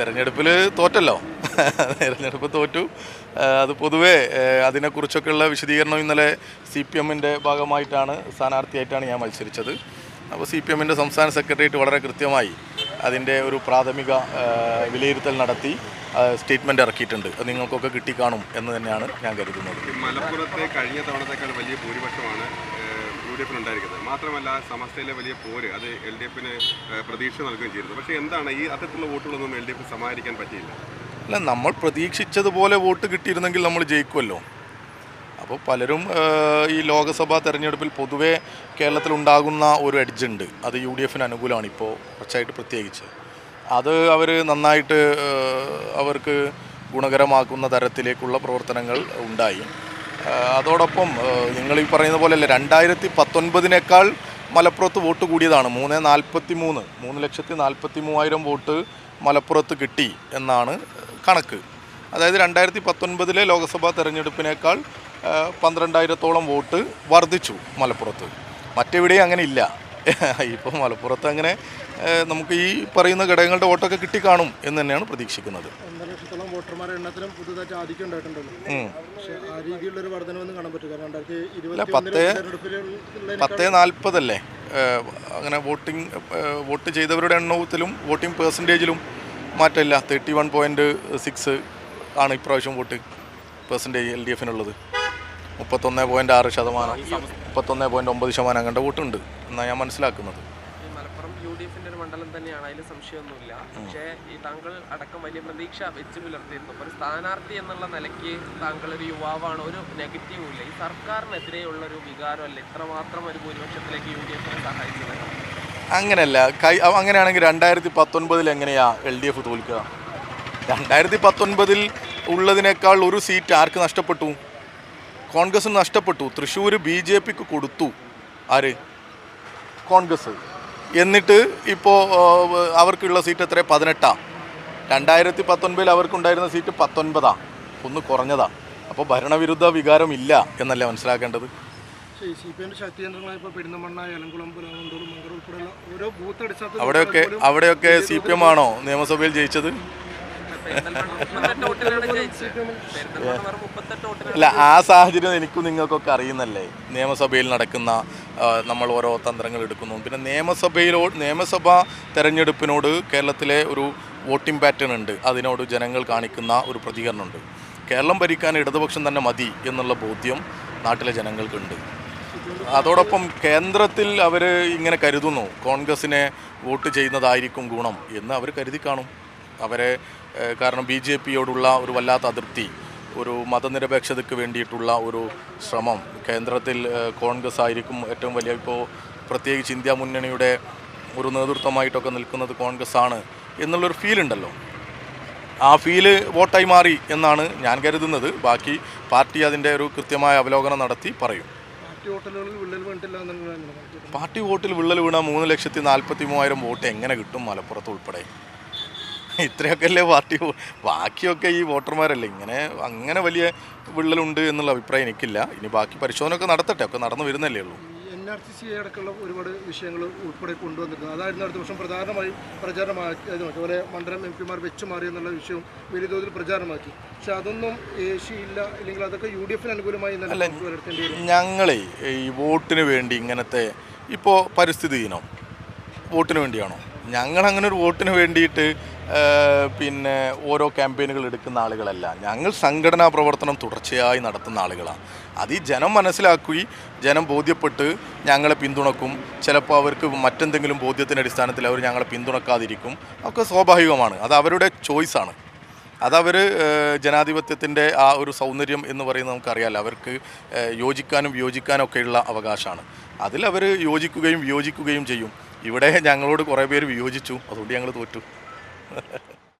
തെരഞ്ഞെടുപ്പിൽ തോറ്റല്ലോ. തെരഞ്ഞെടുപ്പ് തോറ്റു. അത് പൊതുവേ അതിനെക്കുറിച്ചൊക്കെയുള്ള വിശദീകരണം ഇന്നലെ CPM-ൻ്റെ ഭാഗമായിട്ടാണ് സ്ഥാനാർത്ഥിയായിട്ടാണ് ഞാൻ മത്സരിച്ചത്. അപ്പോൾ CPM-ൻ്റെ സംസ്ഥാന സെക്രട്ടേറിയറ്റ് വളരെ കൃത്യമായി അതിൻ്റെ ഒരു പ്രാഥമിക വിലയിരുത്തൽ നടത്തി സ്റ്റേറ്റ്മെൻറ്റ് ഇറക്കിയിട്ടുണ്ട്. അത് നിങ്ങൾക്കൊക്കെ കിട്ടിക്കാണും എന്ന് തന്നെയാണ് ഞാൻ കരുതുന്നത്. മലപ്പുറത്തെ കഴിഞ്ഞ തവണത്തേക്കാൾ വലിയ ഭൂരിപക്ഷമാണ് UDF ഉണ്ടായിരിക്കുന്നത്. മാത്രമല്ല സമസ്തയിലെ വലിയ പോര് അത് LDF പ്രതീക്ഷ നൽകുകയും ചെയ്തിരുന്നു. പക്ഷേ എന്താണ് ഈ അത്തരത്തിലുള്ള വോട്ടുകളൊന്നും LDF സമാഹരിക്കാൻ പറ്റിയില്ല? അല്ല, നമ്മൾ പ്രതീക്ഷിച്ചതുപോലെ വോട്ട് കിട്ടിയിരുന്നെങ്കിൽ നമ്മൾ ജയിക്കുമല്ലോ. അപ്പോൾ പലരും ഈ ലോക്സഭാ തെരഞ്ഞെടുപ്പിൽ പൊതുവേ കേരളത്തിലുണ്ടാകുന്ന ഒരു എഡ്ജുണ്ട്, അത് UDF-ന് അനുകൂലമാണ് ഇപ്പോൾ കുറച്ചായിട്ട് പ്രത്യേകിച്ച്. അത് അവർ നന്നായിട്ട് അവർക്ക് ഗുണകരമാക്കുന്ന തരത്തിലേക്കുള്ള പ്രവർത്തനങ്ങൾ ഉണ്ടായി. അതോടൊപ്പം നിങ്ങൾ ഈ പറയുന്ന പോലെയല്ല, 2019 മലപ്പുറത്ത് വോട്ട് കൂടിയതാണ്. 3,43,000 വോട്ട് മലപ്പുറത്ത് കിട്ടി എന്നാണ് കണക്ക്. അതായത് 2019 ലോക്സഭാ തെരഞ്ഞെടുപ്പിനേക്കാൾ 12,000-ഓളം വോട്ട് വർദ്ധിച്ചു മലപ്പുറത്ത്. മറ്റെവിടെയും അങ്ങനെ ഇല്ല. ഇപ്പോൾ മലപ്പുറത്ത് അങ്ങനെ നമുക്ക് ഈ പറയുന്ന ഘടകങ്ങളുടെ വോട്ടൊക്കെ കിട്ടിക്കാണും എന്ന് തന്നെയാണ് പ്രതീക്ഷിക്കുന്നത്. 1,00,000-ഓളം വോട്ടർമാരുടെ എണ്ണത്തിലും പുതുതായിട്ട് ആധിക്യം ഉണ്ടായിട്ടുണ്ടല്ലോ. പക്ഷേ ആ രീതിയിലുള്ളൊരു വർധനവൊന്നും കാണാൻ പറ്റില്ല. 10,40 അല്ലേ അങ്ങനെ വോട്ട് ചെയ്തവരുടെ എണ്ണത്തിലും വോട്ടിംഗ് പെർസെൻറ്റേജിലും മാറ്റമില്ല. 31.6 ആണ് ഇപ്രാവശ്യം വോട്ട് പെർസെൻറ്റേജ് LDF-നുള്ളത്. 31.6%, 31.9% അങ്ങനത്തെ വോട്ടുണ്ട് എന്നാണ് ഞാൻ മനസ്സിലാക്കുന്നത്. മലപ്പുറം UDF-ന്റെ ഒരു മണ്ഡലം തന്നെയാണ്, അതിൽ സംശയമൊന്നുമില്ല. പക്ഷേ ഈ താങ്കൾ അടക്കം വലിയ പ്രതീക്ഷ വെച്ച് പുലർത്തിയിരുന്നു. ഒരു സ്ഥാനാർത്ഥി എന്നുള്ള നിലയ്ക്ക് താങ്കൾ ഒരു യുവാവാണ്, ഒരു നെഗറ്റീവും ഇല്ല. ഈ സർക്കാരിനെതിരെയുള്ള ഒരു വികാരമല്ല ഇത്രമാത്രം ഒരു ഭൂരിപക്ഷത്തിലേക്ക് UDF-നെ സഹായിച്ചത്. അങ്ങനെയല്ല. അങ്ങനെയാണെങ്കിൽ 2019 എങ്ങനെയാ LDF തോൽക്കുക? 2019 ഉള്ളതിനേക്കാൾ ഒരു സീറ്റ് ആർക്ക് നഷ്ടപ്പെട്ടു? കോൺഗ്രസിന് നഷ്ടപ്പെട്ടു. തൃശ്ശൂർ BJP-ക്ക് കൊടുത്തു. ആര്? കോൺഗ്രസ്. എന്നിട്ട് ഇപ്പോൾ അവർക്കുള്ള സീറ്റ് എത്ര? 18. 2019 അവർക്കുണ്ടായിരുന്ന സീറ്റ് 19, ഒന്ന് കുറഞ്ഞതാണ്. അപ്പോൾ ഭരണവിരുദ്ധ വികാരം ഇല്ല എന്നല്ലേ മനസ്സിലാക്കേണ്ടത്. അവിടെയൊക്കെ CPM ആണോ നിയമസഭയിൽ ജയിച്ചത്? അല്ല, ആ സാഹചര്യം എനിക്കും നിങ്ങൾക്കൊക്കെ അറിയുന്നല്ലേ. നിയമസഭയിൽ നടക്കുന്ന നമ്മൾ ഓരോ തന്ത്രങ്ങൾ എടുക്കുന്നു. പിന്നെ നിയമസഭാ തെരഞ്ഞെടുപ്പിനോട് കേരളത്തിലെ ഒരു വോട്ടിംഗ് പാറ്റേൺ ഉണ്ട്. അതിനോട് ജനങ്ങൾ കാണിക്കുന്ന ഒരു പ്രതികരണമുണ്ട്. കേരളം ഭരിക്കാൻ ഇടതുപക്ഷം തന്നെ മതി എന്നുള്ള ബോധ്യം നാട്ടിലെ ജനങ്ങൾക്കുണ്ട്. അതോടൊപ്പം കേന്ദ്രത്തിൽ അവർ ഇങ്ങനെ കരുതുന്നു, കോൺഗ്രസിനെ വോട്ട് ചെയ്യുന്നതായിരിക്കും ഗുണം എന്ന് അവർ കരുതി കാണും. കാരണം BJP-യോടുള്ള ഒരു വല്ലാത്ത അതൃപ്തി, ഒരു മതനിരപേക്ഷതയ്ക്ക് വേണ്ടിയിട്ടുള്ള ഒരു ശ്രമം, കേന്ദ്രത്തിൽ കോൺഗ്രസ് ആയിരിക്കും ഏറ്റവും വലിയ, ഇപ്പോൾ പ്രത്യേകിച്ച് ഇന്ത്യ മുന്നണിയുടെ ഒരു നേതൃത്വമായിട്ടൊക്കെ നിൽക്കുന്നത് കോൺഗ്രസ് ആണ് എന്നുള്ളൊരു ഫീലുണ്ടല്ലോ. ആ ഫീല് വോട്ടായി മാറി എന്നാണ് ഞാൻ കരുതുന്നത്. ബാക്കി പാർട്ടി അതിൻ്റെ ഒരു കൃത്യമായ അവലോകനം നടത്തി പറയും. പാർട്ടി വോട്ടിൽ വിള്ളൽ വീണ 3,43,000 വോട്ട് എങ്ങനെ കിട്ടും മലപ്പുറത്ത് ഉൾപ്പെടെ? ഇത്രയൊക്കെ അല്ലേ പാർട്ടി, ബാക്കിയൊക്കെ ഈ വോട്ടർമാരല്ലേ. അങ്ങനെ വലിയ വിള്ളലുണ്ട് എന്നുള്ള അഭിപ്രായം എനിക്കില്ല. ഇനി ബാക്കി പരിശോധന ഒക്കെ നടത്തട്ടെ, ഒക്കെ നടന്നു വരുന്നല്ലേ ഉള്ളൂ. NRCC അടക്കമുള്ള ഒരുപാട് വിഷയങ്ങൾ ഉൾപ്പെടെ കൊണ്ടുവന്നിരുന്നത് അതായിരുന്നു അടുത്ത വർഷം പ്രധാനമായും പ്രചാരണമാക്കി. അതുപോലെ മണ്ഡലം MP-മാർ വെച്ചു മാറി എന്നുള്ള വിഷയവും വലിയ തോതിൽ പ്രചാരണമാക്കി. പക്ഷെ അതൊന്നും ഏഷ്യയില്ല, അല്ലെങ്കിൽ അതൊക്കെ UDF-ന് അനുകൂലമായി ഞങ്ങളെ ഈ വോട്ടിന് വേണ്ടി ഇങ്ങനത്തെ ഇപ്പോൾ പരിസ്ഥിതി ദിനം വോട്ടിന് വേണ്ടിയാണോ? ഞങ്ങളങ്ങനെ ഒരു വോട്ടിന് വേണ്ടിയിട്ട് പിന്നെ ഓരോ ക്യാമ്പയിനുകൾ എടുക്കുന്ന ആളുകളല്ല. ഞങ്ങൾ സംഘടനാ പ്രവർത്തനം തുടർച്ചയായി നടത്തുന്ന ആളുകളാണ്. അത് ഈ ജനം മനസ്സിലാക്കി, ജനം ബോധ്യപ്പെട്ട് ഞങ്ങളെ പിന്തുണക്കും. ചിലപ്പോൾ അവർക്ക് മറ്റെന്തെങ്കിലും ബോധ്യത്തിൻ്റെ അടിസ്ഥാനത്തിൽ അവർ ഞങ്ങളെ പിന്തുണക്കാതിരിക്കും. ഒക്കെ സ്വാഭാവികമാണ്. അത് അവരുടെ ചോയ്സാണ്. അതവർ ജനാധിപത്യത്തിൻ്റെ ആ ഒരു സൗന്ദര്യം എന്ന് പറയുന്നത് നമുക്കറിയാമല്ലോ. അവർക്ക് യോജിക്കാനും വിയോജിക്കാനും ഒക്കെയുള്ള അവകാശമാണ്. അതിലവർ യോജിക്കുകയും വിയോജിക്കുകയും ചെയ്യും. ഇവിടെ ഞങ്ങളോട് കുറേ പേര് വിയോജിച്ചു, അതുകൊണ്ട് ഞങ്ങൾ തോറ്റു.